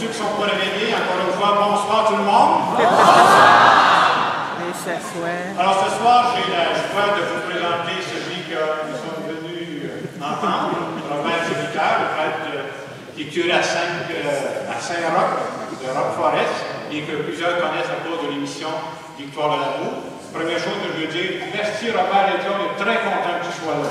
ceux qui ne sont pas réveillés, encore une fois, bonsoir tout le monde. Alors ce soir, j'ai la joie de vous présenter celui que nous sommes venus entendre, Robert Jolicoeur, le prêtre qui est curé à Saint-Roch, de Rock Forest, et que plusieurs connaissent à cause de l'émission Victoire de l'amour. Première chose que je veux dire, merci Robert et Claude, on est très content que tu sois là.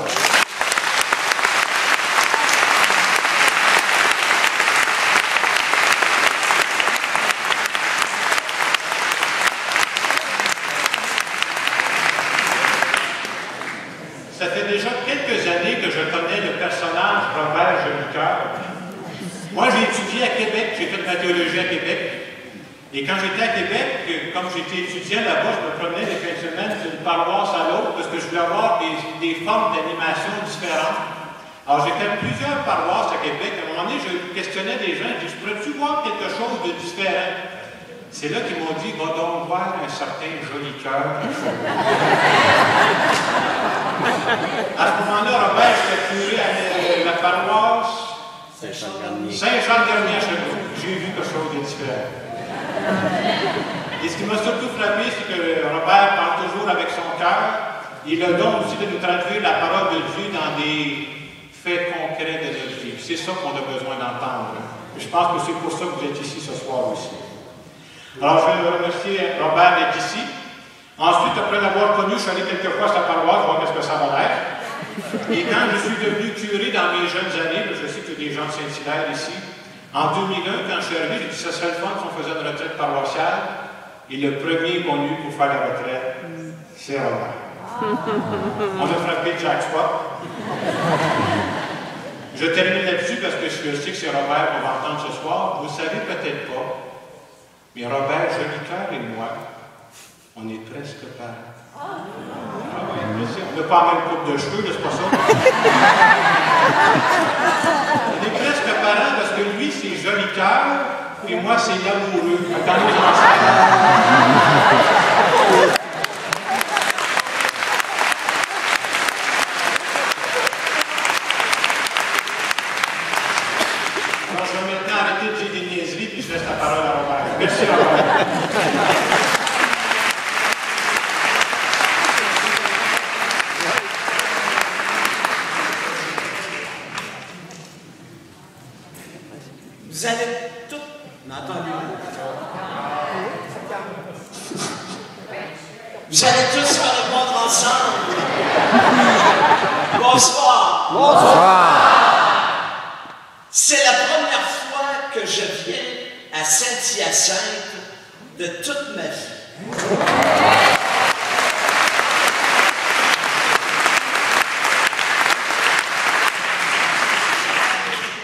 Ça fait déjà quelques années que je connais le personnage Robert Jolicoeur. Moi, j'ai étudié à Québec, j'ai fait ma théologie à Québec. Et quand j'étais à Québec, comme j'étais étudiant là-bas, je me promenais les fins de semaine d'une paroisse à l'autre parce que je voulais avoir des formes d'animation différentes. Alors, j'ai fait plusieurs paroisses à Québec. À un moment donné, je questionnais des gens, je dis, je pourrais-tu voir quelque chose de différent? C'est là qu'ils m'ont dit, va donc voir un certain Jolicoeur. À ce moment-là, Robert, j'étais curé à la paroisse Saint-Jean-de-Garnier à Sherbrooke. J'ai vu quelque chose de différent. Et ce qui m'a surtout frappé, c'est que Robert parle toujours avec son cœur. Il a le don aussi de nous traduire la parole de Dieu dans des faits concrets de notre vie. C'est ça qu'on a besoin d'entendre. Je pense que c'est pour ça que vous êtes ici ce soir aussi. Alors, je veux remercier Robert d'être ici. Ensuite, après l'avoir connu, je suis allé quelques fois à sa paroisse, voir ce que ça va l'air. Et quand je suis devenu curé dans mes jeunes années, je sais qu'il y a des gens de Saint-Hilaire ici, en 2001, quand je suis arrivé, j'ai dit, ça serait le fun si on faisait une retraite paroissiale. Et le premier qu'on eut pour faire la retraite, c'est Robert. On a frappé Jack Spot. Je termine là-dessus parce que je sais que c'est Robert qu'on va entendre ce soir. Vous ne savez peut-être pas, mais Robert Jolicoeur et moi, on est presque parents. On n'a pas la même coupe de cheveux, c'est pas ça? On est presque parents parce que lui, c'est Jolicoeur et moi, c'est l'amoureux. Dans nos ancêtres. Alors, je vais maintenant arrêter de dire des niaiseries puis je laisse la parole à Robert. Merci, Robert. Vous allez tous m'entendez. Vous allez tous me répondre ensemble. Bonsoir. Bonsoir. C'est la première fois que je viens à Saint-Hyacinthe de toute ma vie.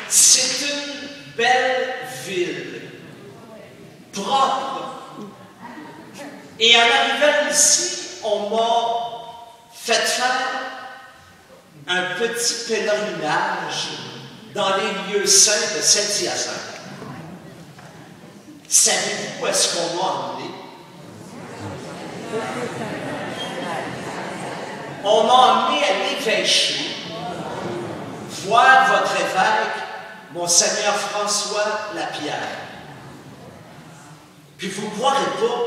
C'est une belle ville, propre. Et en arrivant ici, on m'a fait faire un petit pèlerinage dans les lieux saints de Saint-Hyacinthe. Savez-vous où est-ce qu'on m'a emmené? On m'a emmené à l'évêché voir votre évêque, Monseigneur François Lapierre. Puis vous ne croirez pas,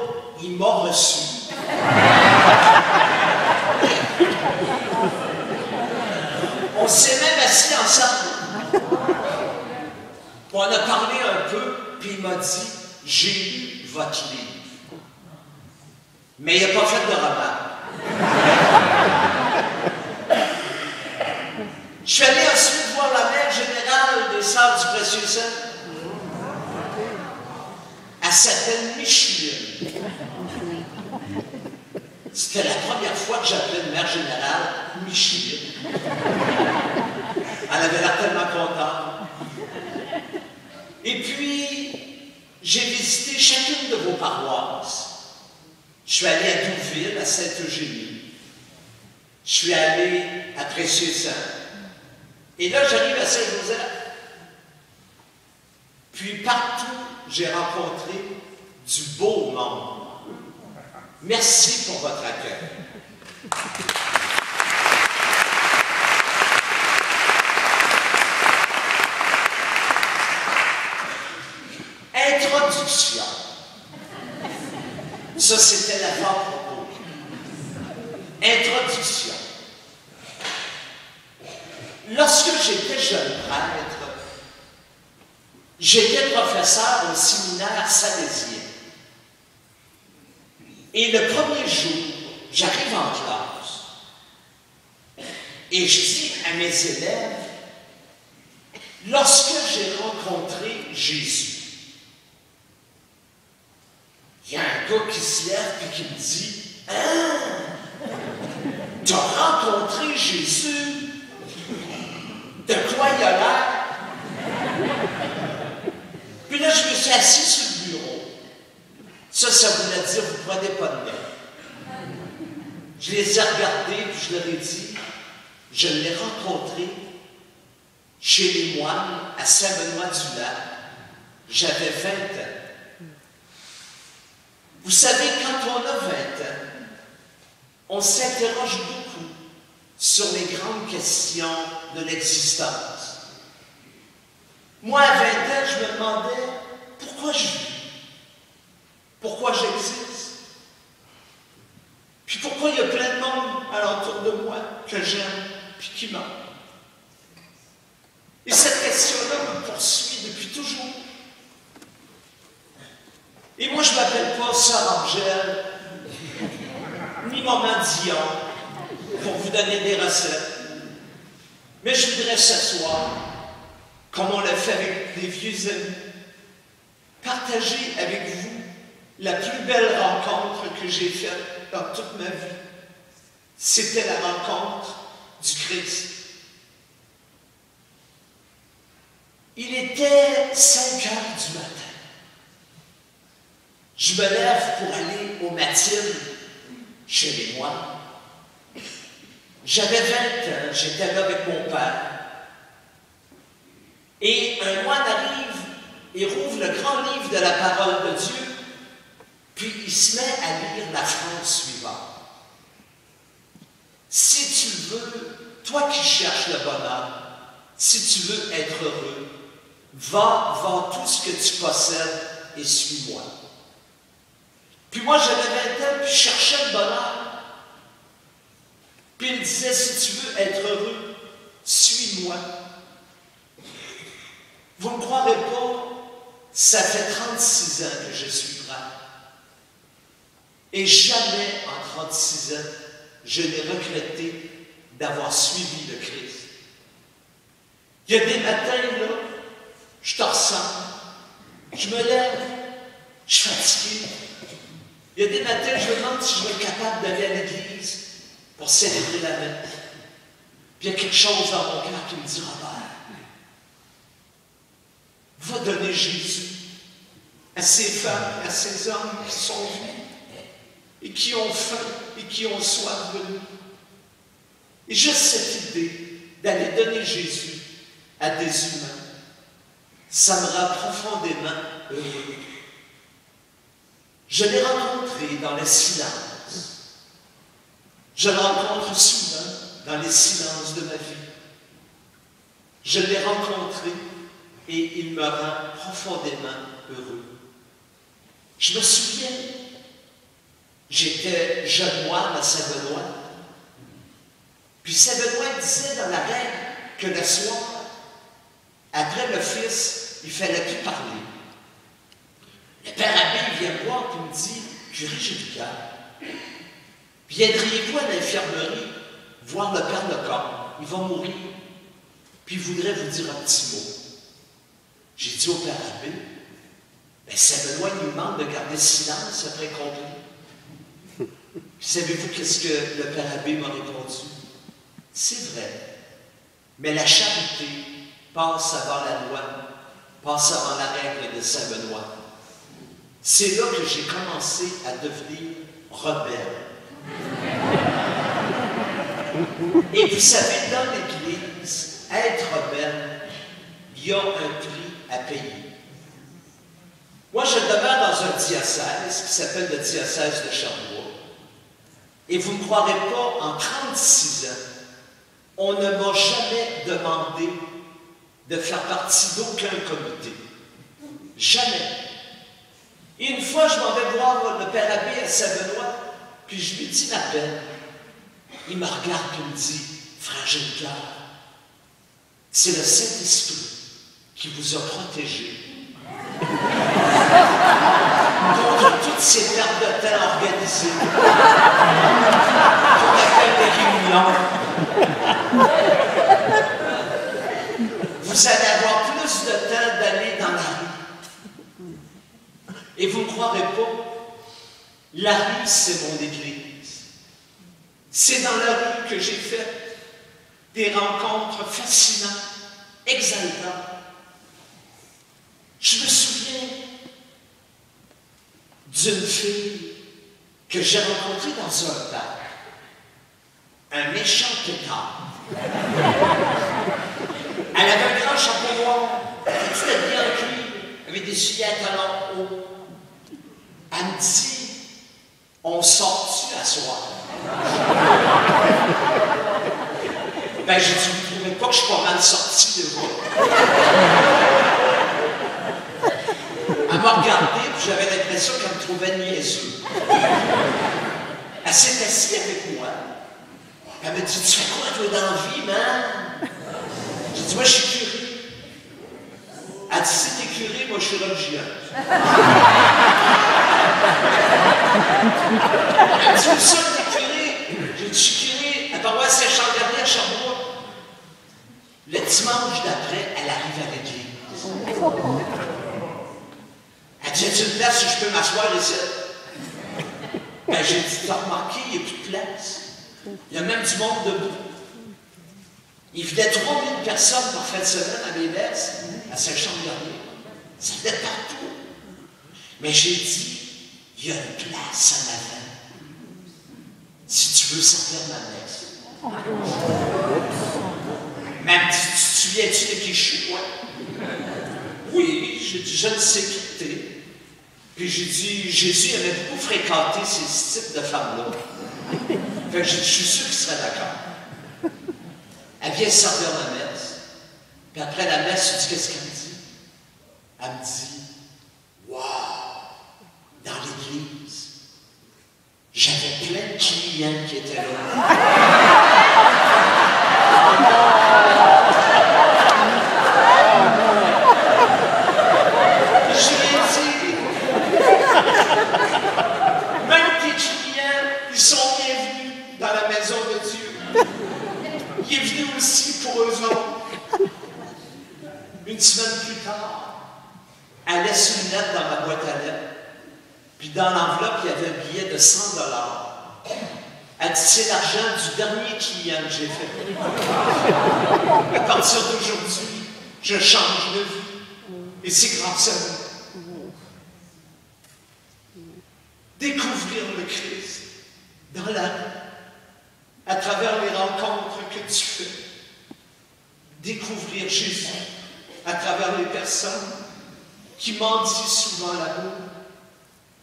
il m'a reçu. On s'est même assis ensemble. On a parlé un peu, puis il m'a dit, j'ai lu votre livre. Mais il n'a pas fait de remarque. Je suis allé ensuite voir la mère générale des Sœurs du Précieux Sang. Elle s'appelle Micheline. C'était la première fois que j'appelais une mère générale Micheline. Elle avait l'air tellement contente. Et puis, j'ai visité chacune de vos paroisses. Je suis allé à Douville, à Sainte-Eugénie. Je suis allé à Précieux Sang. Et là, j'arrive à Saint-Joseph. Puis partout, j'ai rencontré du beau monde. Merci pour votre accueil. Introduction. Ça, c'était l'avant-propos. Introduction. Lorsque j'étais jeune prêtre, j'étais professeur au séminaire salésien. Et le premier jour, j'arrive en classe et je dis à mes élèves, lorsque j'ai rencontré Jésus, il y a un gars qui se lève et qui me dit, « Hein? Tu as rencontré Jésus? De quoi il a l'air? » Puis là, je me suis assis sur le bureau. Ça voulait dire, vous ne prenez pas de notes. Je les ai regardés, puis je leur ai dit, je l'ai rencontré chez les moines à Saint-Benoît-du-Lac. J'avais 20 ans. Vous savez, quand on a 20 ans, on s'interroge beaucoup sur les grandes questions de l'existence. Moi, à 20 ans, je me demandais pourquoi je vis, pourquoi j'existe, puis pourquoi il y a plein de monde alentour de moi que j'aime puis qui m'aime. Et cette question-là me poursuit depuis toujours. Et moi, je ne m'appelle pas Sœur Angèle, ni Maman Dion, pour vous donner des recettes. Mais je voudrais ce soir, comme on l'a fait avec des vieux amis, partager avec vous la plus belle rencontre que j'ai faite dans toute ma vie. C'était la rencontre du Christ. Il était 5 heures du matin. Je me lève pour aller au Mathilde, chez les moines. J'avais 20 ans, j'étais là avec mon père. Et un moine arrive et rouvre le grand livre de la parole de Dieu, puis il se met à lire la phrase suivante. Si tu veux, toi qui cherches le bonheur, si tu veux être heureux, va vends tout ce que tu possèdes et suis-moi. Puis moi, j'avais 20 ans, puis je cherchais le bonheur. Puis il disait, si tu veux être heureux, suis-moi. Vous ne me croirez pas, ça fait 36 ans que je suis prêtre. Et jamais en 36 ans, je n'ai regretté d'avoir suivi le Christ. Il y a des matins, là, je te ressemble, je me lève, je suis fatigué. Il y a des matins, je me demande si je vais être capable d'aller à l'église pour célébrer la messe. Puis il y a quelque chose dans mon cœur qui me dit, Robert, va donner Jésus à ces femmes, à ces hommes qui sont venus et qui ont faim et qui ont soif de nous. Et juste cette idée d'aller donner Jésus à des humains, ça me rend profondément heureux. Je l'ai rencontré dans le silence. Je le rencontre souvent dans les silences de ma vie. Je l'ai rencontré et il me rend profondément heureux. Je me souviens, j'étais jeune moine à Saint-Benoît. Puis Saint-Benoît disait dans la règle que le soir, après l'office, il ne fallait plus parler. Le père abbé vient me voir et me dit, curé, j'ai du cœur. Viendriez-vous à l'infirmerie voir le père Lecorne? Il va mourir. Puis il voudrait vous dire un petit mot. J'ai dit au père abbé, ben Saint-Benoît nous demande de garder silence après compris. Puis savez-vous qu'est-ce que le père abbé m'a répondu? C'est vrai, mais la charité passe avant la loi, passe avant la règle de Saint-Benoît. C'est là que j'ai commencé à devenir rebelle. Et vous savez, dans l'Église, être rebelle, il y a un prix à payer. Moi, je demeure dans un diocèse qui s'appelle le diocèse de Sherbrooke. Et vous ne me croirez pas, en 36 ans, on ne m'a jamais demandé de faire partie d'aucun comité. Jamais. Et une fois, je m'en vais voir le Père Abbé à Saint-Benoît, puis je lui dis ma peine. Il me regarde et me dit, fragile cœur, c'est le Saint-Esprit qui vous a protégé contre toutes ces pertes de temps organisées qu'on appelle des réunions. Vous allez avoir plus de temps d'aller dans la rue. Et vous ne croirez pas, la rue, c'est mon église. C'est dans la rue que j'ai fait des rencontres fascinantes, exaltantes. Je me souviens d'une fille que j'ai rencontrée dans un parc. Un méchant tétard. Elle avait un grand chapeau noir, petite habillée en cuir, avec des souliers à talons hauts. Elle me dit, on sort-tu à soir? Ben, j'ai dit, vous ne trouvez pas que je suis pas mal sorti de vous? Elle m'a regardé, puis j'avais l'impression qu'elle me trouvait niaiseux. Elle s'est assise avec moi. Elle m'a dit, tu fais quoi, toi, dans la vie, man? J'ai dit, moi, je suis curé. Elle dit, si t'es curé, moi, je suis religieuse. Elle dit, où ça, t'es curé? J'ai dit, je suis curé à paroisse Saint-Jean-Garnier à Sherbrooke. Le dimanche d'après, elle arrive à l'église. Elle dit, y a-t-il une place où je peux m'asseoir ici? Ben, j'ai dit, t'as remarqué, il n'y a plus de place. Il y a même du monde debout. Il venait 3000 personnes par fin de semaine à mes messes, à Saint-Jean-Garnier. Ça venait partout. Mais j'ai dit, il y a une place en avant. Si tu veux servir ma messe. Même dit, tu te souviens-tu de qui je suis, moi? Oui, j'ai dit, je ne sais qui t'es. Puis j'ai dit, Jésus avait beaucoup fréquenté ces types de femmes-là. Fait que j'ai dit, je suis sûr qu'il serait d'accord. Elle vient servir ma messe. Puis après la messe, tu dis, qu'est-ce qu'elle me dit? Elle me dit, waouh, dans l'église, j'avais plein de clients qui étaient là. Même tes clients, ils sont bienvenus dans la maison de Dieu. Il est venu aussi pour eux autres. Une semaine plus tard, elle laisse une lettre dans ma boîte à lettres. Puis dans l'enveloppe, il y avait un billet de 100 $. Elle dit, c'est l'argent du dernier client que j'ai fait. À partir d'aujourd'hui, je change de vie. Et c'est grâce à vous. Découvrir le Christ dans la vie, à travers les rencontres que tu fais. Découvrir Jésus à travers les personnes qui mendient souvent l'amour.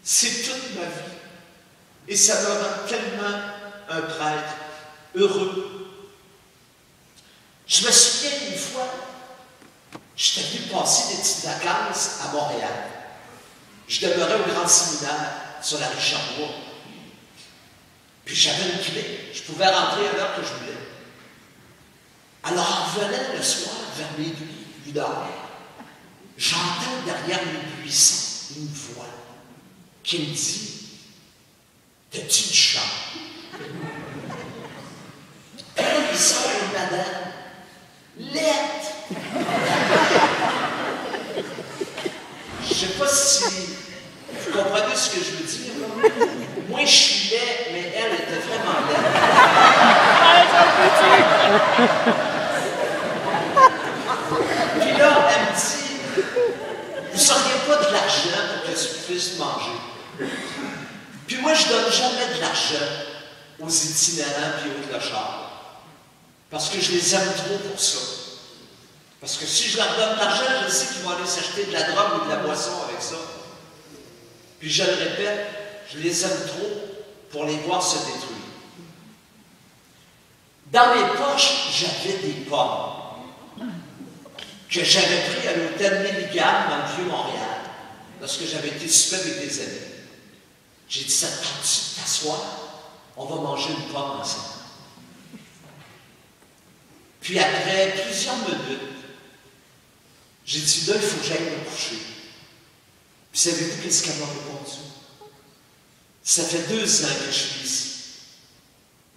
C'est toute ma vie. Et ça me rend tellement un prêtre heureux. Je me souviens une fois, j'étais venu passer des petites vacances à Montréal. Je demeurais au Grand Séminaire sur la rue Sherbrooke. Puis j'avais une clé. Je pouvais rentrer à l'heure que je voulais. Alors en revenant le soir, vers minuit, 1 heure, j'entends derrière les buissons une voix qui me dit, t'as-tu du chant? Et là, il sort une madame, laide. Je ne sais pas si vous comprenez ce que je veux dire. Moi, je suis laid, mais elle était vraiment laide. Puis là, elle me dit, vous ne seriez pas de l'argent pour que je puisse manger. Puis moi, je ne donne jamais de l'argent aux itinérants et aux clochards. Parce que je les aime trop pour ça. Parce que si je leur donne de l'argent, je sais qu'ils vont aller s'acheter de la drogue ou de la boisson avec ça. Puis je le répète, je les aime trop pour les voir se détruire. Dans mes poches, j'avais des pommes que j'avais pris à l'hôtel Milligan dans le Vieux-Montréal. lorsque j'avais été souper avec des amis. J'ai dit, ça te tente-tu de t'asseoir? On va manger une pomme ensemble. Puis après plusieurs minutes, j'ai dit, là, il faut que j'aille me coucher. Puis savez-vous qu'est-ce qu'elle m'a répondu? Ça fait 2 ans que je suis ici.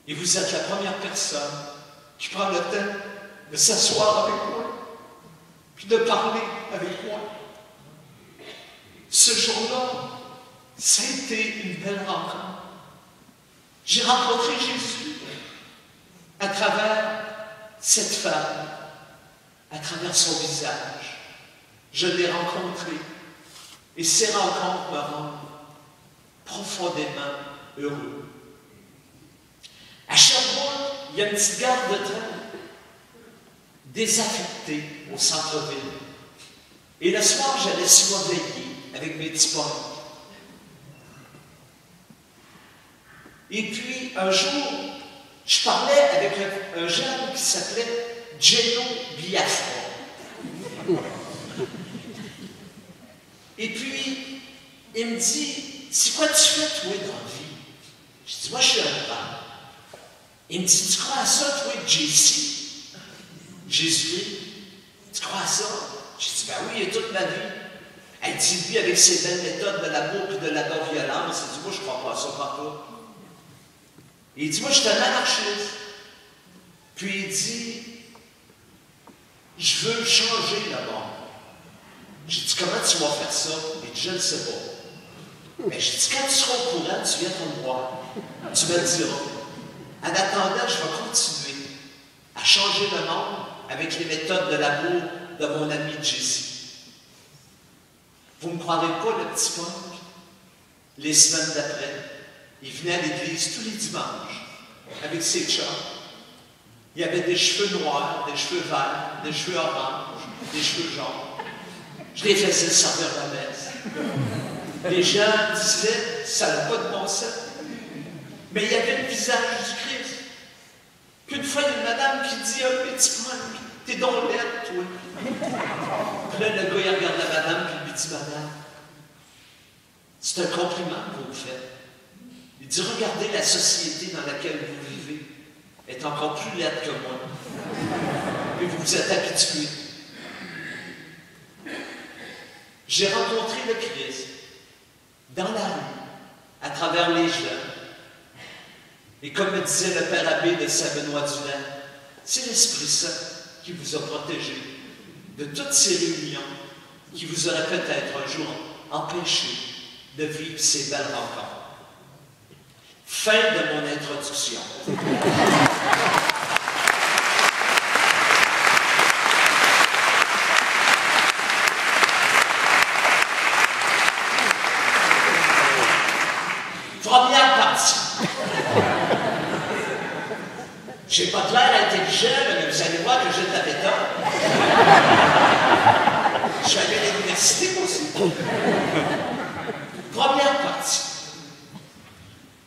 Et vous êtes la première personne qui prend le temps de s'asseoir avec moi, puis de parler avec moi. Ce jour-là, ça a été une belle rencontre. J'ai rencontré Jésus à travers cette femme, à travers son visage. Je l'ai rencontré. Et ces rencontres me rendent profondément heureux. À Sherbrooke, il y a une petite gare de train désaffectée au centre-ville. Et le soir, j'allais souvent veiller avec mes petits poings. Et puis, un jour, je parlais avec un jeune qui s'appelait Geno Biafra. Et puis, il me dit, c'est quoi tu fais, toi, dans la vie? Je dis, moi, je suis un grand. Il me dit, tu crois à ça, toi, JC? Jésus, tu crois à ça? J'ai dit, ben oui, et toute ma vie. Elle dit, lui, avec ses belles méthodes de l'amour et de la non-violence, il dit, moi, je ne crois pas à ça partout. Il dit, moi, je suis un anarchiste. Puis il dit, je veux changer le monde. J'ai dit, comment tu vas faire ça? Il dit, je ne sais pas. Mais j'ai dit, quand tu seras au courant, tu viendras me voir. Tu me le diras. En attendant, je vais continuer à changer le monde avec les méthodes de l'amour de mon ami Jessie. Vous ne me croirez pas, le petit punk? Les semaines d'après, il venait à l'église tous les dimanches avec ses chums. Il avait des cheveux noirs, des cheveux verts, des cheveux oranges, des cheveux jaunes. Je les faisais servir la messe. Les gens disaient, ça n'a pas de bon sens. Mais il y avait le visage du Christ. Puis une fois, il y a une madame qui dit, ah, petit punk, t'es donc laide, toi. Puis là, le gars, il regarde la madame, puis il lui dit, madame, c'est un compliment que vous me faites. Il dit, regardez la société dans laquelle vous vivez est encore plus laide que moi. Et vous vous êtes habitués. J'ai rencontré le Christ dans la rue, à travers les jeunes. Et comme me disait le Père Abbé de Saint-Benoît-du-Lac, c'est l'Esprit Saint qui vous a protégé de toutes ces réunions qui vous auraient peut-être un jour empêché de vivre ces belles rencontres. Fin de mon introduction. Première partie. Je n'ai pas de l'air intelligent, mais vous allez voir que j'ai de la méthode. Je suis allé à l'université aussi. Première partie.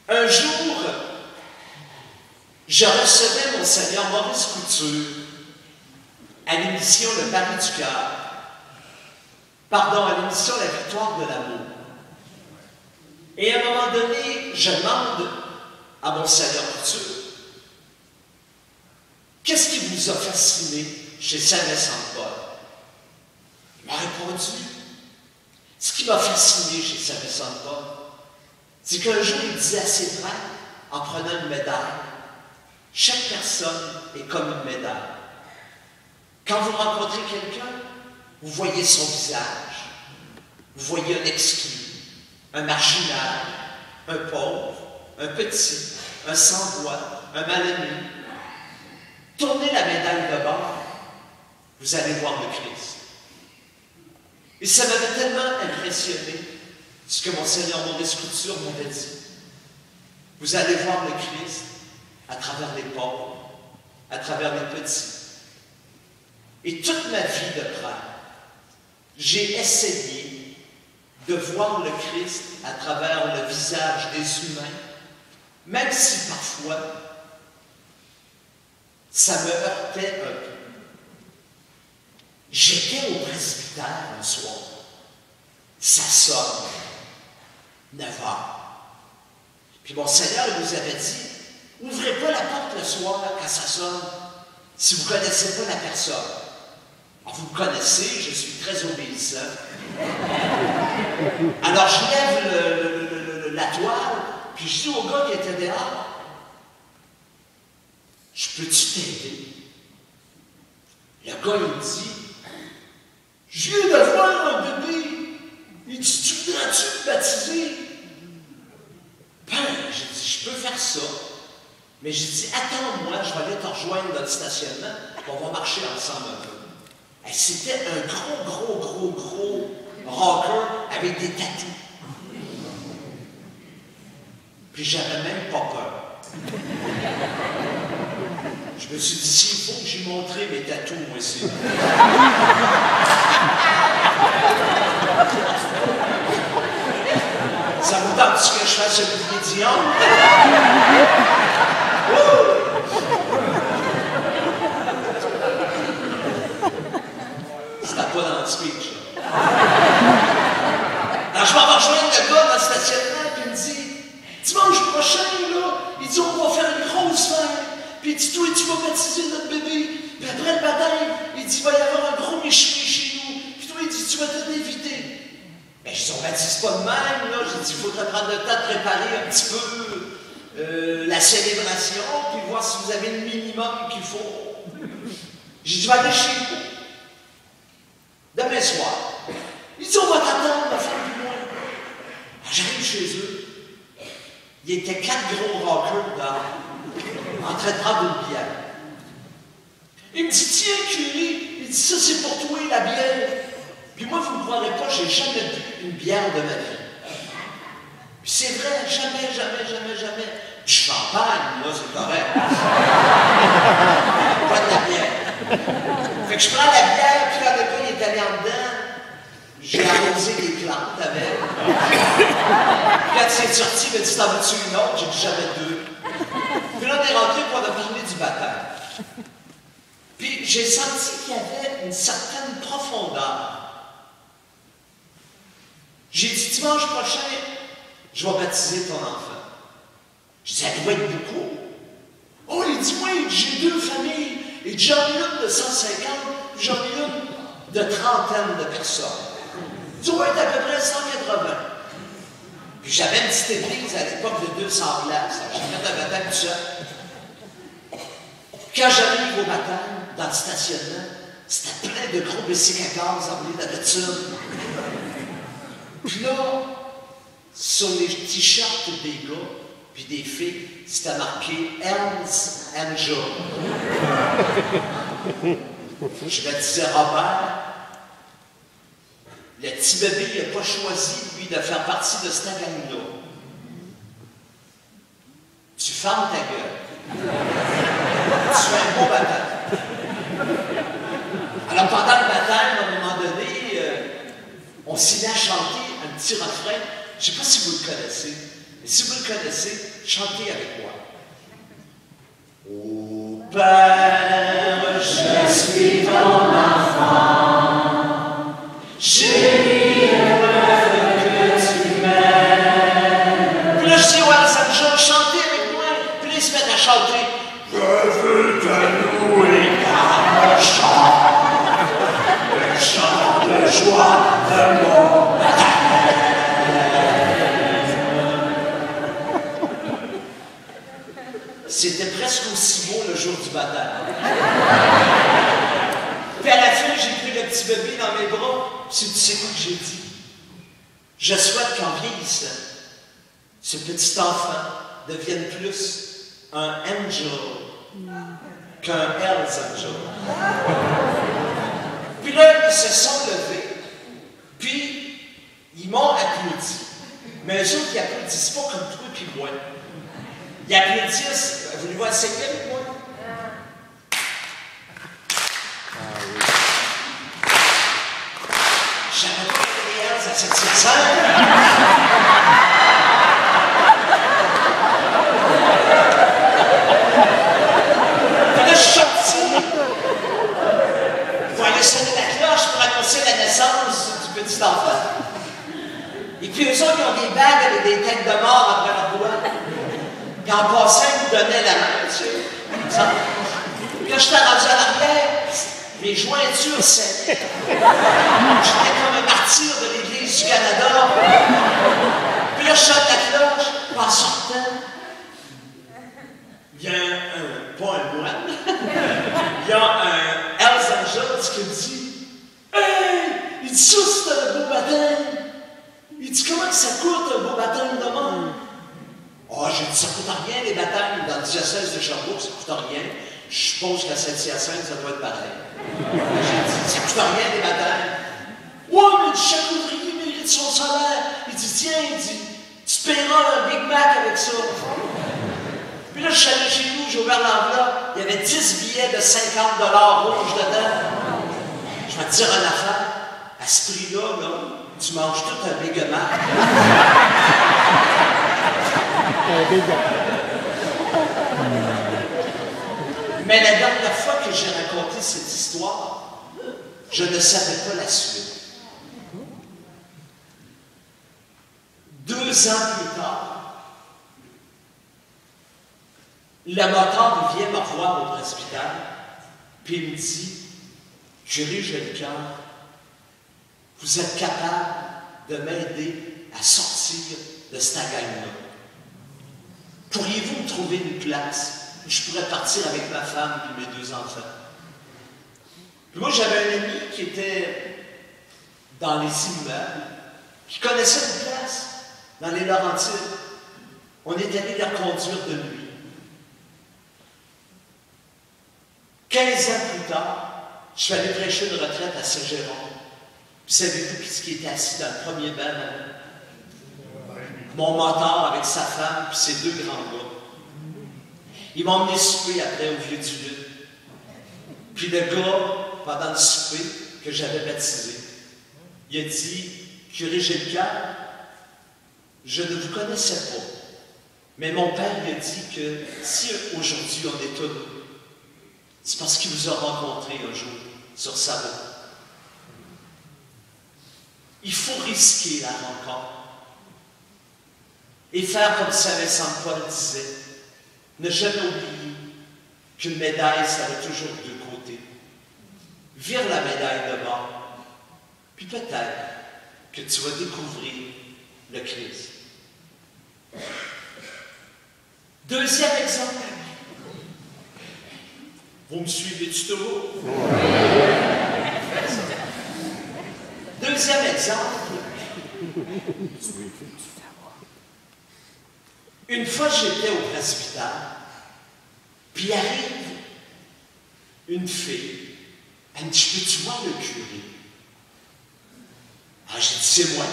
Un jour, je recevais mon Seigneur Maurice Couture à l'émission Le Pari du cœur. Pardon, à l'émission La Victoire de l'amour. Et à un moment donné, je demande à mon Seigneur Couture, qu'est-ce qui vous a fasciné chez Saint-Vincent-de-Paul? Il m'a répondu, ce qui m'a fasciné chez Saint-Vincent-de-Paul, c'est qu'un jour, il disait à ses frères, en prenant une médaille, chaque personne est comme une médaille. Quand vous rencontrez quelqu'un, vous voyez son visage, vous voyez un exclu, un marginal, un pauvre, un petit, un sans-voix, un mal-aimé. Tournez la médaille de bord, vous allez voir le Christ. Et ça m'avait tellement impressionné, ce que mon Seigneur Maurice Couture m'avait dit. Vous allez voir le Christ à travers les pauvres, à travers les petits. Et toute ma vie de prêtre, j'ai essayé de voir le Christ à travers le visage des humains, même si parfois, ça me heurtait un peu. J'étais au presbytère un soir. ça sonne. 9 heures. Puis mon Seigneur nous avait dit, ouvrez pas la porte le soir quand ça sonne, si vous ne connaissez pas la personne. Alors, vous me connaissez, je suis très obéissant. Alors, je lève la toile, puis je dis au gars qui était dehors, je peux-tu t'aider? Le gars, il me dit, je viens de voir un bébé. Il dit, tu voudrais-tu me baptiser? Ben, j'ai dit, je peux faire ça. Mais j'ai dit, attends-moi, je vais aller te rejoindre dans le stationnement, on va marcher ensemble un peu. Et c'était un gros rocker avec des tatous. Puis j'avais même pas peur. Je me suis dit, s'il faut que j'y montre mes tatous, moi aussi. Ça vous tente que je fasse Olivier Dion? C'était pas dans le speech, là. Alors, je m'en vais rejoindre le gars dans le stationnement, puis il me dit, dimanche prochain, là, il dit, on va faire une grosse fête. Puis il dit, toi, tu vas baptiser notre bébé. Puis après le baptême, il dit, il va y avoir un gros michelet chez nous. Puis toi, il dit, tu vas te l'inviter. Ben, je dis, on baptise pas de même, là. J'ai dit, il faudrait prendre le temps de préparer un petit peu la célébration, puis voir si vous avez le minimum qu'il faut. J'ai dit, je vais aller chez vous. Demain soir. Il dit, on va t'attendre, on va faire plus loin. J'arrive chez eux. Il y était 4 gros rockers dehors, en train de prendre une bière. Il me dit, tiens, curé, il dit, ça c'est pour toi, la bière. Puis moi, vous ne me croirez pas, j'ai jamais bu une bière de ma vie. Puis c'est vrai, jamais. Du champagne, là, c'est correct. Pas de la bière. Fait que je prends la bière, puis là, le gars, il est allé en dedans. J'ai arrosé des plantes avec. Puis quand c'est sorti, il m'a dit, t'en veux-tu une autre? J'ai dit, j'avais 2. Puis là, on est rentré pour on a parlé du baptême. Puis j'ai senti qu'il y avait une certaine profondeur. J'ai dit, dimanche prochain, je vais baptiser ton enfant. Je dis, elle doit être beaucoup. Oh, il dit, oui, j'ai 2 familles. Et j'en ai une de 150, j'en ai une de 30 de personnes. Tu dois être à peu près 180. Puis j'avais une petite église à l'époque de 200 places. J'ai fait un baptême tout seul. Quand j'arrive au baptême, dans le stationnement, c'était plein de gros bicycles à gaz remplis d'habitude. Puis là, sur les t-shirts des gars puis des filles, c'était marqué Hells Angel. Je me disais, Robert, le petit bébé, il n'a pas choisi, lui, de faire partie de cette gang-là. Tu fermes ta gueule. Tu fais un beau baptême. Alors, pendant le baptême, à un moment donné, on s'est mis à chanter un petit refrain. Je ne sais pas si vous le connaissez, mais si vous le connaissez, chantez avec moi. Ô Père, je suis ton enfant, j'ai heureux que tu m'aimes. Puis là, je dis, ouais, ça me chante, chantez avec moi. Puis là, ils se mettent à chanter. Je veux te louer car le chant de joie de mon baptême. C'était presque aussi beau le jour du baptême. Puis à la fin, j'ai pris le petit bébé dans mes bras. Tu sais quoi que j'ai dit? Je souhaite qu'en vieillissant, ce petit enfant devienne plus un angel qu'un Hells Angel. Puis là, ils se sont levés, puis ils m'ont applaudi. Mais eux autres, ils applaudissent pas comme toi puis moi. Ils applaudissent. Voulez-vous essayer avec moi? Je savais pas qu'il y avait des Hells à cette scène. Puis là, je suis sorti pour aller sonner la cloche pour annoncer la naissance du petit enfant. Et puis eux autres, ils ont des bagues avec des têtes de mort après leur doigt. Puis en passant, ils me donnaient la main, tu sais. Ça. Puis là, j'étais rendu à l'arrière, mes jointures saignaient. J'étais comme un martyr de l'Église du Canada. Puis là, je chante la cloche, puis en sortant, il y a pas un moine, il y a un Hells Angels qui me dit « Hey! Il dit ça, c'est un beau baptême! Il dit comment que ça coûte un beau baptême de mort? » Oh, j'ai dit, ça coûte rien les baptêmes dans le diocèse de Sherbrooke, ça coûte rien. Je suppose qu'à Saint-Hyacinthe, ça doit être pareil. J'ai dit, ça coûte rien les baptêmes. Ouais, mais chaque ouvrier mérite son salaire. Il dit, tiens, il dit, tu paieras un Big Mac avec ça. Puis là, je suis allé chez nous, j'ai ouvert l'enveloppe, il y avait 10 billets de 50 $ rouges dedans. Je vais te dire une affaire, à ce prix-là, là, tu manges tout un Big Mac. Mais la dernière fois que j'ai raconté cette histoire, je ne savais pas la suite. 2 ans plus tard, le motard vient me revoir au presbytère, puis il me dit, « Curé, j'ai le cœur, vous êtes capable de m'aider à sortir de cette gang-là. Pourriez-vous me trouver une place où je pourrais partir avec ma femme et mes 2 enfants? » Puis moi, j'avais un ami qui était dans les immeubles, qui connaissait une place dans les Laurentides. On est allé la conduire de nuit. 15 ans plus tard, je suis allé prêcher une retraite à Saint-Jérôme. Puis savez-vous qui était assis dans le premier banc là-bas? Mon motard avec sa femme puis ses 2 grands gars. Ils m'ont emmené souper après au Vieux du Lutte. Puis le gars, pendant le souper que j'avais baptisé, il a dit, « Curé Gilles, je ne vous connaissais pas, mais mon père lui a dit que si aujourd'hui on est heureux, c'est parce qu'il vous a rencontré un jour sur sa route. Il faut risquer la rencontre et faire comme Saint Vincent de Paul disait, ne jamais oublier qu'une médaille, ça a toujours 2 côtés. Vire la médaille de bord, puis peut-être que tu vas découvrir le Christ. 2e exemple. Vous me suivez-tu toujours? 2e exemple. Une fois, j'étais au presbytère, puis arrive une fille. Elle me dit, « Peux-tu voir le curé? » Ah, j'ai dit, « C'est moi. »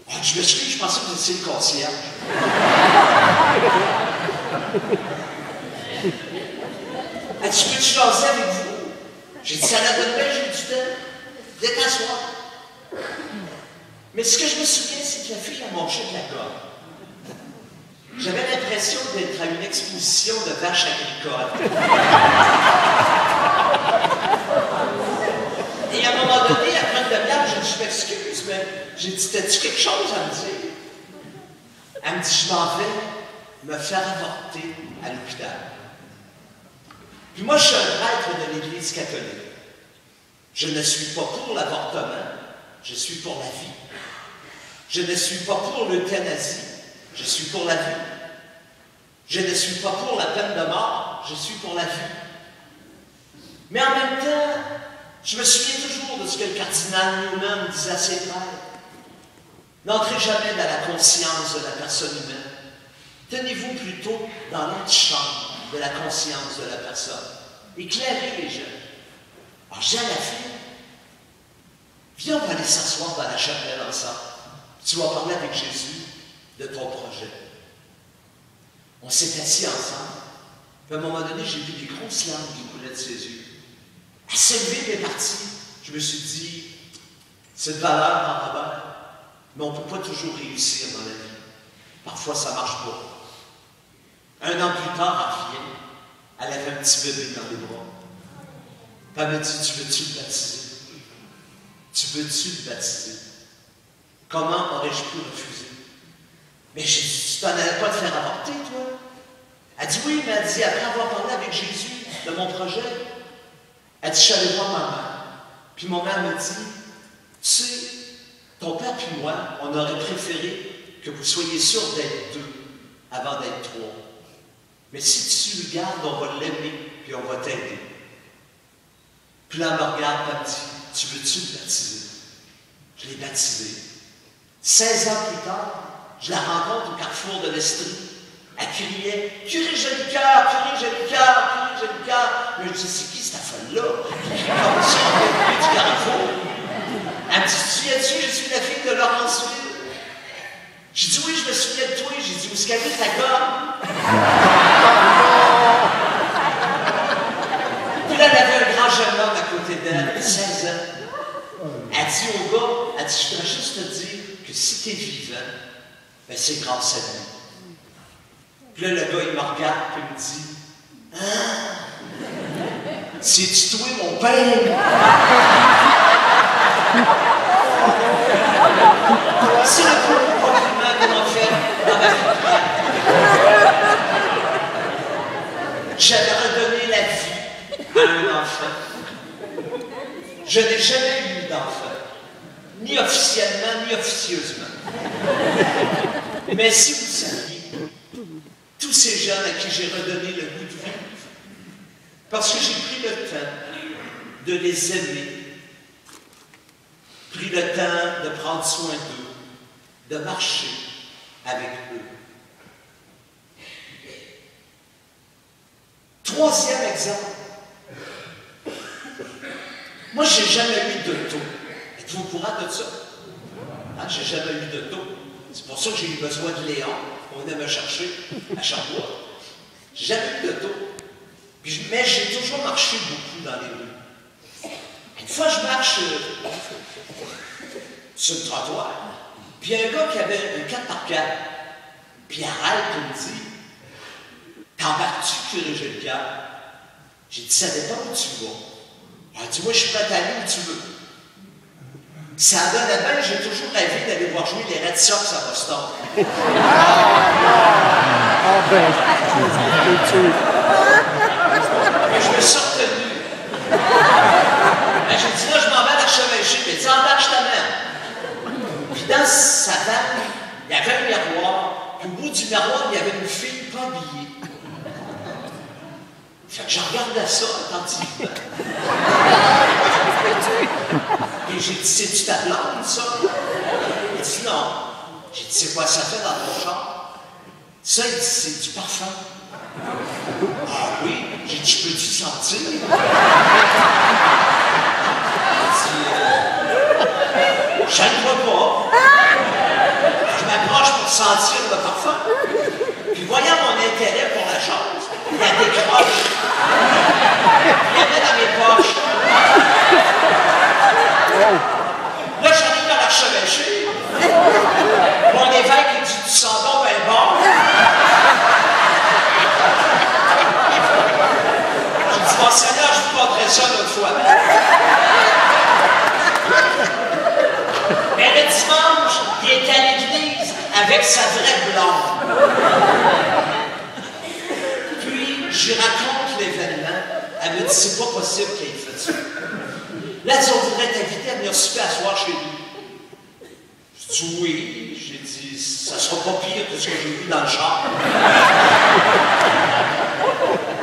Ah, je me suis dit, je pensais que c'était le concierge. Elle dit, « Peux-tu jaser avec vous? » J'ai dit, « Ça la donne bien, j'ai du temps. Viens t'asseoir. » Mais ce que je me souviens, c'est que la fille a mangé de la gorge. J'avais l'impression d'être à une exposition de vaches agricoles. Et à un moment donné, après une demi-heure, j'ai dit, « Je m'excuse, mais j'ai dit, t'as-tu quelque chose à me dire? » Elle me dit, « Je m'en vais me faire avorter à l'hôpital. » Puis moi, je suis un prêtre de l'Église catholique. Je ne suis pas pour l'avortement, je suis pour la vie. Je ne suis pas pour l'euthanasie, je suis pour la vie. Je ne suis pas pour la peine de mort, je suis pour la vie. Mais en même temps, je me souviens toujours de ce que le cardinal Newman disait à ses prêtres. N'entrez jamais dans la conscience de la personne humaine. Tenez-vous plutôt dans l'antichambre de la conscience de la personne. Éclairez les gens. Alors, j'ai à la fille, viens, on va aller s'asseoir dans la chapelle ensemble. Tu vas parler avec Jésus de ton projet. On s'est assis ensemble. Puis à un moment donné, j'ai vu des grosses larmes qui coulaient de ses yeux. Elle s'est levée, elle est partie. Je me suis dit, c'est de valeur dans ta mère, mais on ne peut pas toujours réussir dans la vie. Parfois, ça ne marche pas. 1 an plus tard, elle revient. Elle avait un petit bébé dans les bras. Puis elle me dit, tu veux-tu le baptiser? Tu veux-tu le baptiser? Comment aurais-je pu refuser? Mais j'ai dit, tu t'en allais pas te faire avorter, toi? Elle dit, oui, mais elle dit, après avoir parlé avec Jésus de mon projet, elle dit, je suis allée voir ma mère. Puis mon mère me dit, tu sais, ton père et moi, on aurait préféré que vous soyez sûrs d'être 2 avant d'être 3. Mais si tu le gardes, on va l'aimer, puis on va t'aider. Puis là, elle me regarde, elle me dit, tu veux-tu le baptiser? Je l'ai baptisé. 16 ans plus tard, je la rencontre au carrefour de l'Estrie. Elle criait « Curé Jolicoeur, curé Jolicoeur, curé Jolicoeur ». Mais je dis « C'est qui cette folle-là? » Comme si on était venu du carrefour. Elle me dit « Tu es-tu? Je suis la fille de Laurenceville. » J'ai dit « Oui, je me souviens de toi. » J'ai dit « Où est-ce qu'elle est ta gomme? » Puis là, elle avait un grand jeune homme à côté d'elle, 16 ans. Elle dit au gars, elle dit, je voudrais juste te dire que si tu es vivant, ben c'est grâce à lui. Puis là, le gars, il me regarde et il me dit, ah, c'est-tu toi, mon père? C'est le plus beau compliment qu'on m'a fait dans ma vie. J'avais redonné la vie à un enfant. Je n'ai jamais eu d'enfant, ni officiellement, ni officieusement. Mais si vous saviez, tous ces jeunes à qui j'ai redonné le goût de vivre, parce que j'ai pris le temps de les aimer, pris le temps de prendre soin d'eux, de marcher avec eux. Troisième exemple. Moi, je n'ai jamais eu d'auto. Êtes-vous au courant de ça? Hein, je n'ai jamais eu d'auto. C'est pour ça que j'ai eu besoin de Léon. On venait me chercher à Charlevoix. Je n'ai jamais eu d'auto. Mais j'ai toujours marché beaucoup dans les rues. Une fois, je marche sur le trottoir, puis il y a un gars qui avait un 4x4, puis il arrête et me dit « T'embarques-tu, curé Jolicoeur? » J'ai dit « Ça dépend où tu vas. » Elle dit « Moi, je suis prête à aller où tu veux. » Ça donne à bien, j'ai toujours rêvé d'aller voir jouer les Red Sox à Boston. Mais je me suis retenu. J'ai dit là, je m'en vais à l'archevêché. Mais dis, embarque, je t'amène. Puis dans sa vanne, il y avait un miroir. Puis au bout du miroir, il y avait une fille pas habillée. Fait que je regardais ça attentivement. Et j'ai dit, c'est-tu ta blonde, ça? Il dit non. J'ai dit, c'est quoi ça fait dans ton char? Ça, il dit, c'est du parfum. Ah oui? J'ai dit, je peux-tu sentir? Il dit, je ne vois pas. Je m'approche pour sentir le parfum. Puis voyant mon intérêt pour la chose, il la décroche. Il la met dans mes poches. Là, j'arrive à l'archevêché. Mon évêque, il dit, tu sens donc ben bon. J'ai dit, mon Seigneur, je vous montrerai ça l'autre fois. Mais le dimanche, il est à l'église avec sa vraie blonde. Puis, je raconte l'événement. Elle me dit, c'est pas possible qu'il ait fait ça. Là, elle dit, on voudrait t'inviter à venir souper à soir chez nous. Je dis oui. J'ai dit, ça sera pas pire que ce que j'ai vu dans le char.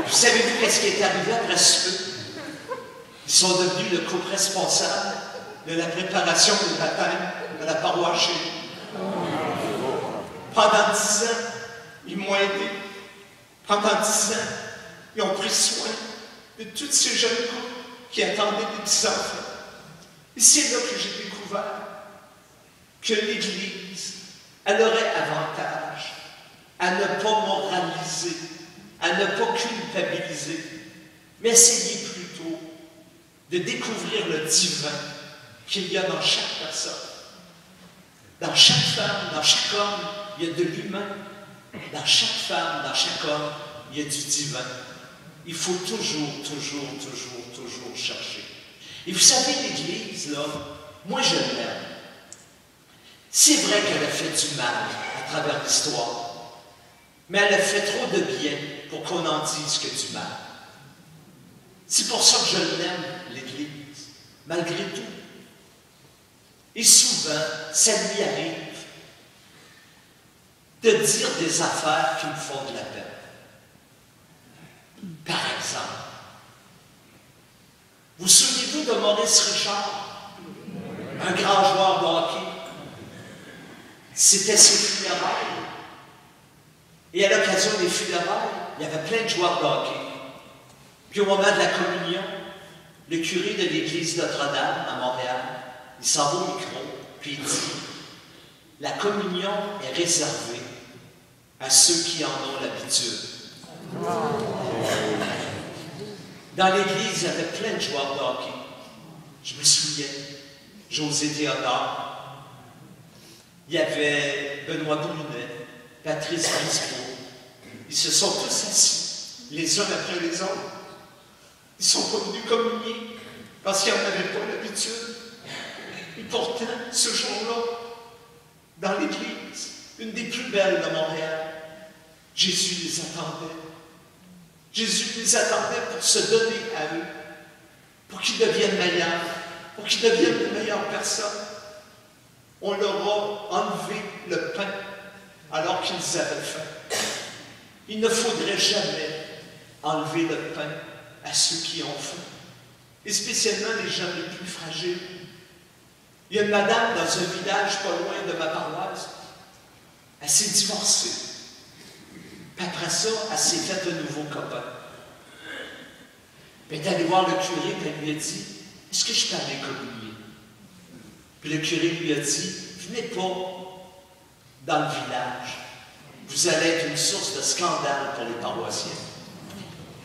Vous savez-vous qu'est-ce qui est arrivé après ce peu? Ils sont devenus le couple responsable de la préparation du baptême de la paroisse chez nous. Pendant 10 ans, ils m'ont aidé. Pendant 10 ans, ils ont pris soin de tous ces jeunes couples qui attendaient des petits-enfants. Et c'est là que j'ai découvert que l'Église, elle aurait avantage à ne pas moraliser, à ne pas culpabiliser, mais essayer plutôt de découvrir le divin qu'il y a dans chaque personne. Dans chaque femme, dans chaque homme, il y a de l'humain. Dans chaque femme, dans chaque homme, il y a du divin. Il faut toujours chercher. Et vous savez, l'Église, là, moi je l'aime. C'est vrai qu'elle a fait du mal à travers l'histoire, mais elle a fait trop de bien pour qu'on en dise que du mal. C'est pour ça que je l'aime, l'Église, malgré tout. Et souvent, ça lui arrive de dire des affaires qui me font de la peine. Par exemple, vous souvenez-vous de Maurice Richard, un grand joueur de hockey? C'était ses funérailles. Et à l'occasion des funérailles, il y avait plein de joueurs de hockey. Puis au moment de la communion, le curé de l'église Notre-Dame à Montréal, il s'en va au micro, puis il dit « La communion est réservée à ceux qui en ont l'habitude. » Dans l'église, il y avait plein de joueurs de hockey. Je me souviens, José Théodore, il y avait Benoît Brunet, Patrice Briscoe. Ils se sont tous assis, les uns après les autres. Ils ne sont pas venus communier parce qu'ils n'en avaient pas l'habitude. Et pourtant, ce jour-là, dans l'église, une des plus belles de Montréal, Jésus les attendait. Jésus les attendait pour se donner à eux, pour qu'ils deviennent meilleurs, pour qu'ils deviennent de meilleures personnes. On leur a enlevé le pain alors qu'ils avaient faim. Il ne faudrait jamais enlever le pain à ceux qui ont faim, et spécialement les gens les plus fragiles. Il y a une madame dans un village pas loin de ma paroisse, elle s'est divorcée. Puis après ça, elle s'est faite un nouveau copain. Puis elle est allée voir le curé, puis elle lui a dit « Est-ce que je peux aller communier? » Puis le curé lui a dit « Venez pas dans le village. Vous allez être une source de scandale pour les paroissiens.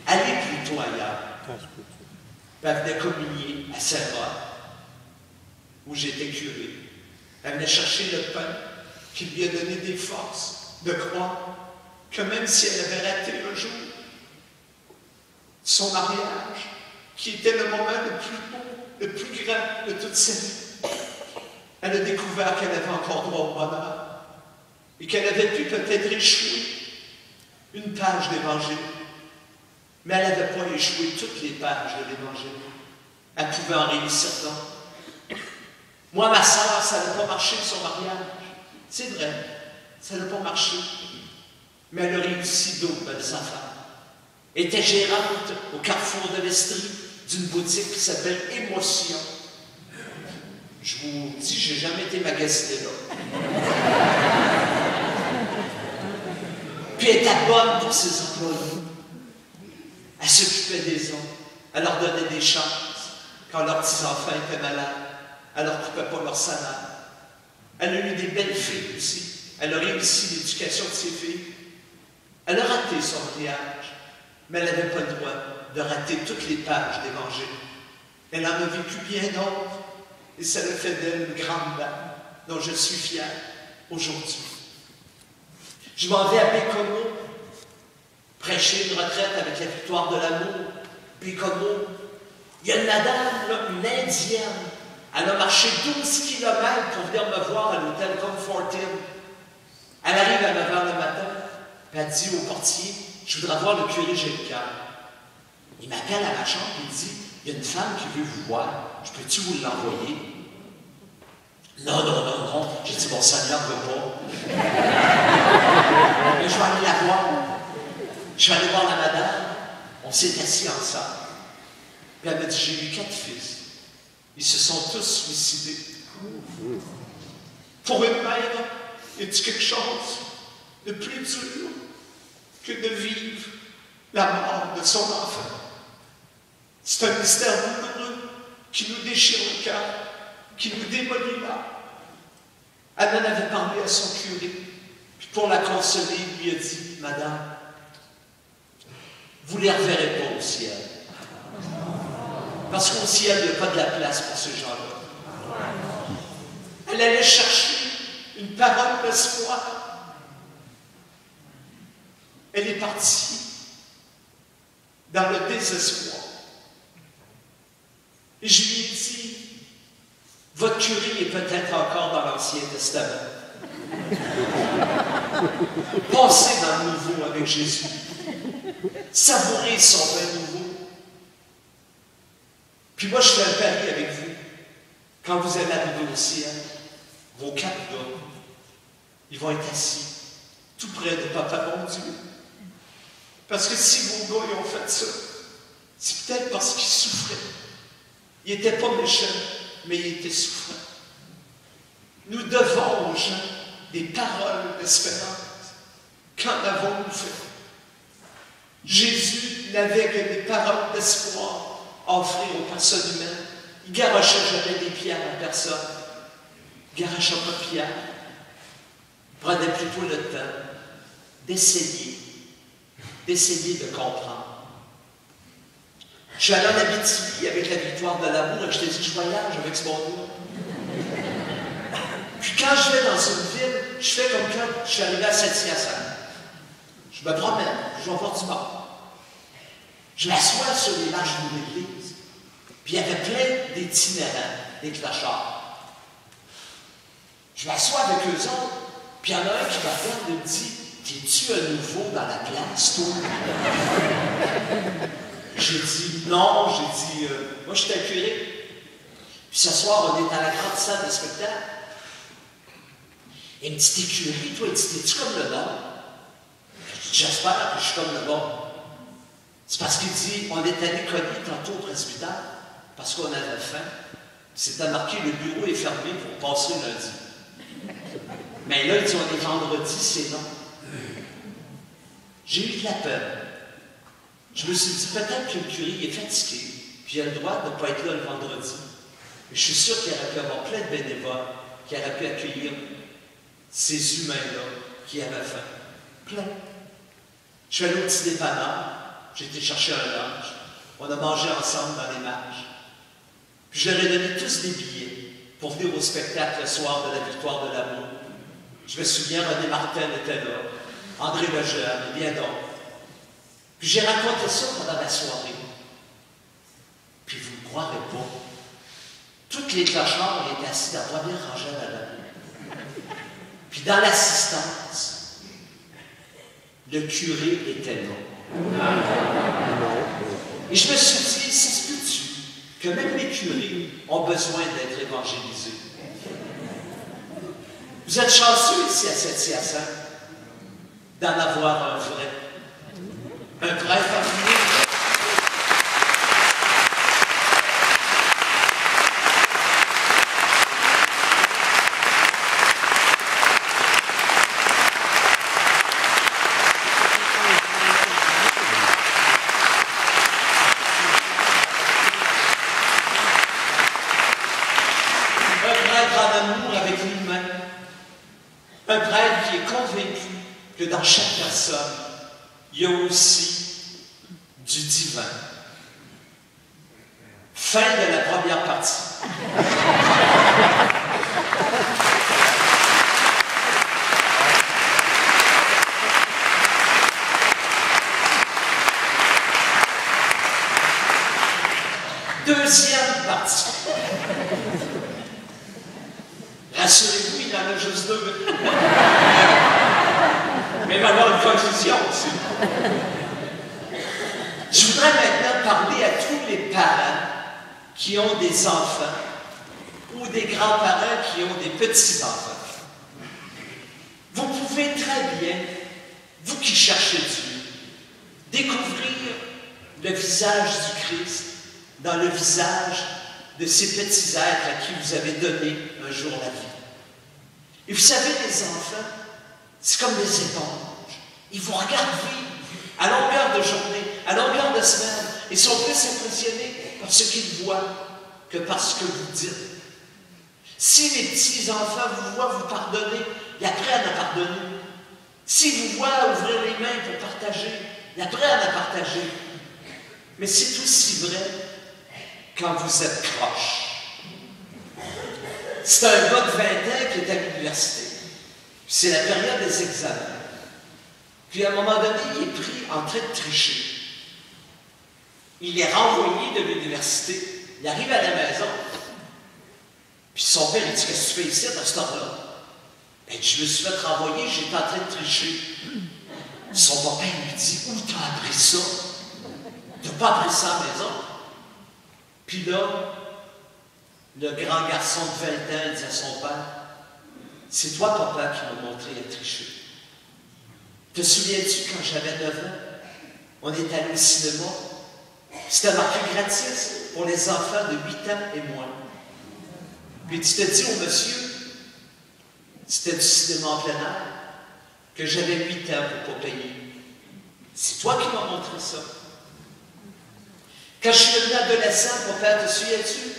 Allez plutôt ailleurs. » Puis elle venait communier à Serra, où j'étais curé. Elle venait chercher le pain qui lui a donné des forces de croire que même si elle avait raté un jour son mariage, qui était le moment le plus beau, le plus grand de toute sa vie, elle a découvert qu'elle avait encore droit au bonheur et qu'elle avait pu peut-être échouer une page d'Évangile, mais elle n'avait pas échoué toutes les pages de l'Évangile. Elle pouvait en réussir d'autres. Moi, ma sœur, ça n'a pas marché son mariage. C'est vrai, ça n'a pas marché. Mais elle a réussi d'autres belles affaires. Elle était gérante au carrefour de l'Estrie d'une boutique qui s'appelle Émotion. Je vous dis, j'ai jamais été magasiné là. Puis elle était bonne pour ses employés. Elle s'occupait des autres. Elle leur donnait des chances quand leurs petits-enfants étaient malades. Elle ne leur coupait pas leur salaire. Elle a eu des belles filles aussi. Elle a réussi l'éducation de ses filles. Elle a raté son mariage, mais elle n'avait pas le droit de rater toutes les pages d'Évangile. Elle en a vécu bien d'autres, et ça le fait d'elle une grande dame dont je suis fier aujourd'hui. Je m'en vais à Bécomo, prêcher une retraite avec la victoire de l'amour. Bécomo, il y a une madame, là, une Indienne. Elle a marché 12 km pour venir me voir à l'hôtel Comfort Inn. Elle arrive à 9 h le matin, puis elle dit au portier, « Je voudrais voir le curé Gélical. » Il m'appelle à ma chambre et il dit, « Il y a une femme qui veut vous voir. Je peux-tu vous l'envoyer? » Non, non, non, non. J'ai dit, « Mon Seigneur ne veut pas. » Mais je vais aller la voir. Je vais aller voir la madame. On s'est assis ensemble. Puis elle m'a dit, « J'ai eu 4 fils. Ils se sont tous suicidés. » Pour une mère, y a-t-il quelque chose de plus dur que de vivre la mort de son enfant? C'est un mystère douloureux qui nous déchire le cœur, qui nous démolit l'âme. Elle en avait parlé à son curé, puis pour la consoler, il lui a dit, « Madame, vous ne les reverrez pas au ciel. Parce qu'au ciel, il n'y a pas de la place pour ces gens-là. » Elle allait chercher une parole d'espoir. Elle est partie dans le désespoir. Et je lui ai dit, Votre curé est peut-être encore dans l'Ancien Testament. Passez dans le nouveau avec Jésus. Savourez son vin nouveau. Puis moi, je fais un pari avec vous. Quand vous allez arriver au ciel, vos 4 gars, ils vont être assis tout près de Papa mon Dieu. Parce que si vos gars ils ont fait ça, c'est peut-être parce qu'ils souffraient. Ils n'étaient pas méchants, mais ils étaient souffrants. Nous devons aux gens des paroles d'espérance. Qu'en avons-nous fait? Jésus n'avait que des paroles d'espoir à offrir aux personnes humaines. Il ne garochait jamais des pierres à personne. Il ne garochait pas de pierres. Il prenait plutôt le temps d'essayer de comprendre. Je suis allé en Abitibi avec la victoire de l'amour et je t'ai dit, je voyage avec ce monde-là. Puis quand je vais dans une ville, je fais comme quand je suis arrivé à Saint-Hyacinthe. Je me promène, je vais voir du monde. Je m'assois sur les marches de l'église, puis il y avait plein d'itinérants, des clochards. Je m'assois avec eux autres, puis il y en a un qui me regarde et me dit, t'es-tu à nouveau dans la place, toi? J'ai dit non, j'ai dit, moi je suis un curé. Puis ce soir, on est dans la grande salle de spectacle. Il me dit, t'es curé, toi? Il dit, t'es-tu comme le bon? Je dis, j'espère que je suis comme le bon. C'est parce qu'il dit, on est allé cogner tantôt au presbytère, parce qu'on avait faim. C'était marqué, le bureau est fermé pour passer lundi. Mais là, il dit, on est vendredi, c'est non. J'ai eu de la peine. Je me suis dit, peut-être que le curé est fatigué, puis il a le droit de ne pas être là le vendredi. Mais je suis sûr qu'il aurait pu avoir plein de bénévoles qui auraient pu accueillir ces humains-là qui avaient faim. Plein. Je suis allé au petit dépanneur, j'ai été chercher un lunch, on a mangé ensemble dans les marches. Puis je leur ai donné tous des billets pour venir au spectacle le soir de la victoire de l'amour. Je me souviens, René Martin était là, André Lejeune et bien d'autres. Puis j'ai raconté ça pendant la soirée. Puis vous ne croirez pas. Toutes les clochards étaient assis dans la première rangée à la. Puis dans l'assistance, le curé était là. Et je me suis dit, ça se peut-tu que même les curés ont besoin d'être évangélisés? Vous êtes chanceux ici à Saint-Hyacinthe d'en avoir un vrai. Un vrai familier. Un prêtre en amour avec lui-même. Un prêtre qui est convaincu que dans chaque personne, il y a aussi du divin. Fin de la première partie. Deuxième partie. Rassurez-vous, il y en a juste 2. Mais il va y avoir une conclusion aussi. Je voudrais maintenant parler à tous les parents qui ont des enfants ou des grands-parents qui ont des petits-enfants. Vous pouvez très bien, vous qui cherchez Dieu, découvrir le visage du Christ dans le visage de ces petits êtres à qui vous avez donné un jour la vie. Et vous savez, les enfants, c'est comme des éponges. Ils vous regardent vivre à longueur de journée, à longueur de semaine. Ils sont plus impressionnés par ce qu'ils voient que par ce que vous dites. Si les petits-enfants vous voient vous pardonner, ils apprennent à pardonner. S'ils vous voient ouvrir les mains pour partager, ils apprennent à partager. Mais c'est aussi vrai quand vous êtes croche. C'est un gars de 20 ans qui est à l'université. C'est la période des examens. Puis à un moment donné, il est pris en train de tricher. Il est renvoyé de l'université. Il arrive à la maison. Puis son père, il dit, qu'est-ce que tu fais ici à cette heure-là? Elle dit, je me suis fait renvoyer, j'étais en train de tricher. Son papa, il lui dit, où t'as appris ça? T'as pas appris ça à la maison? Puis là, le grand garçon de 20 ans dit à son père, c'est toi, papa, qui m'as montré à tricher. Te souviens-tu, quand j'avais 9 ans, on est allé au cinéma? C'était marqué gratis pour les enfants de 8 ans et moins. Puis tu te dis au monsieur, c'était du cinéma en plein air, que j'avais 8 ans pour ne pas payer. C'est toi qui m'as montré ça. Quand je suis devenu adolescent, papa, te souviens-tu?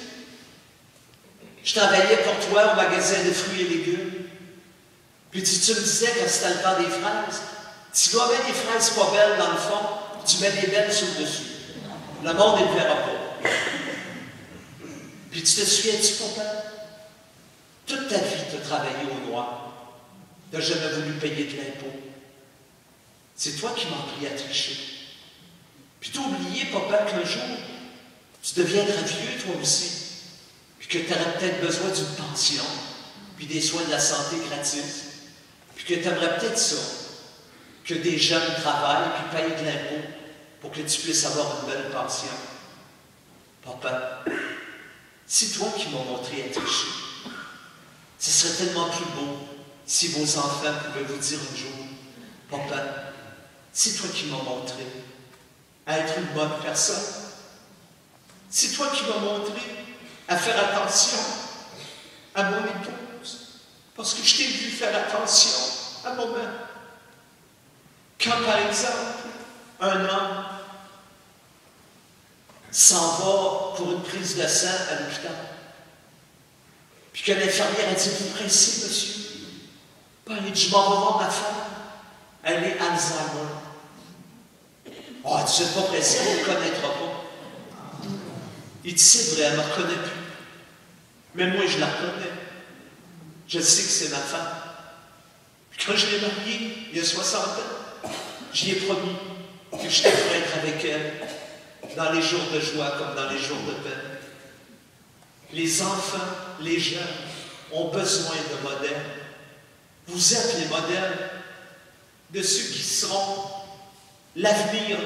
Je travaillais pour toi au magasin de fruits et légumes. Puis tu me disais, quand c'était le temps des fraises, tu dois mettre des fraises pas belles dans le fond, puis tu mets des belles sur le dessus. Le monde ne le verra pas. Puis tu te souviens-tu, papa? Toute ta vie, tu as travaillé au noir. Tu n'as jamais voulu payer de l'impôt. C'est toi qui m'as appris à tricher. Puis tu as oublié, papa, qu'un jour, tu deviendras vieux, toi aussi. Puis que tu aurais peut-être besoin d'une pension, puis des soins de la santé gratis. Puis que tu aimerais peut-être ça, que des jeunes travaillent puis payent de l'impôt pour que tu puisses avoir une belle pension. Papa, c'est toi qui m'as montré à tricher. Ce serait tellement plus beau si vos enfants pouvaient vous dire un jour, papa, c'est toi qui m'as montré à être une bonne personne. C'est toi qui m'as montré à faire attention à mon épouse, parce que je t'ai vu faire attention à mon mari. Quand, par exemple, un homme s'en va pour une prise de sang à l'hôpital, puis que l'infirmière a dit, vous pressez, monsieur? Ben, il dit, je m'en vais voir ma femme. Elle est Alzheimer. Oh, tu n'es pas pressé, elle ne me connaîtra pas. Il dit, c'est vrai, elle ne me reconnaît plus. Mais moi, je la reconnais. Je sais que c'est ma femme. Puis quand je l'ai mariée, il y a 60 ans, j'y ai promis que je devrais être avec elle dans les jours de joie comme dans les jours de peine. Les enfants, les jeunes ont besoin de modèles. Vous êtes les modèles de ceux qui seront l'avenir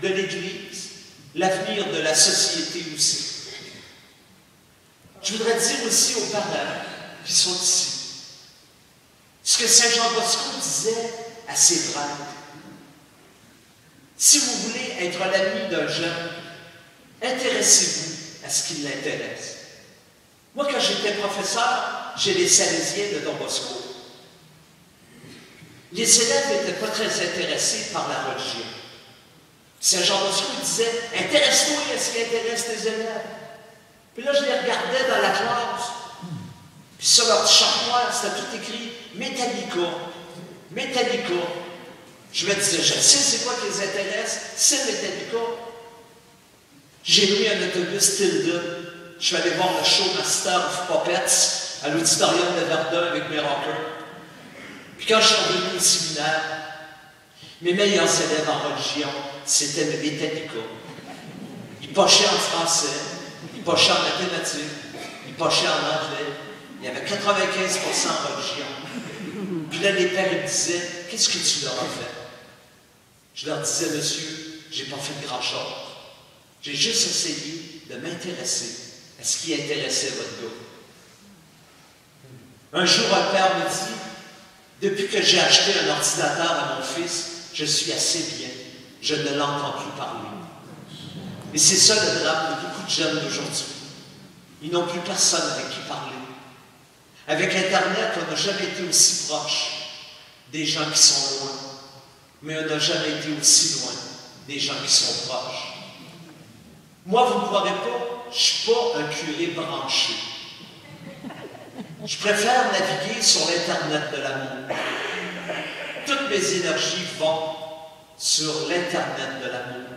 de l'Église, l'avenir de la société aussi. Je voudrais dire aussi aux parents qui sont ici, ce que Saint Jean Bosco disait à ses prêtres. Si vous voulez être l'ami d'un jeune, intéressez-vous à ce qui l'intéresse. Moi, quand j'étais professeur chez les Salésiens de Don Bosco, les élèves n'étaient pas très intéressés par la religion. Saint Jean Bosco disait, intéresse-toi à ce qui intéresse tes élèves. Puis là, je les regardais dans la classe, puis sur leur petit char noir, c'était tout écrit Metallica, Metallica. Je me disais, je sais c'est quoi qui les intéresse, c'est Metallica. J'ai loué un autobus Tilde. Je suis allé voir le show Master of Puppets à l'auditorium de Verdun avec mes rockers. Puis quand je suis revenu au séminaire, mes meilleurs élèves en religion, c'était le Metallica. Ils pochaient en français, ils pochaient en mathématiques, ils pochaient en anglais. Il y avait 95% en religion. Puis là, les pères me disaient, qu'est-ce que tu leur as fait? Je leur disais, monsieur, j'ai pas fait grand-chose. J'ai juste essayé de m'intéresser à ce qui intéressait votre gars. Un jour, un père me dit, depuis que j'ai acheté un ordinateur à mon fils, je suis assez bien. Je ne l'entends plus parler. Et c'est ça le drame de beaucoup de jeunes d'aujourd'hui. Ils n'ont plus personne avec qui parler. Avec Internet, on n'a jamais été aussi proche des gens qui sont loin. Mais on n'a jamais été aussi loin des gens qui sont proches. Moi, vous ne croirez pas, je ne suis pas un curé branché. Je préfère naviguer sur l'Internet de l'amour. Toutes mes énergies vont sur l'Internet de l'amour.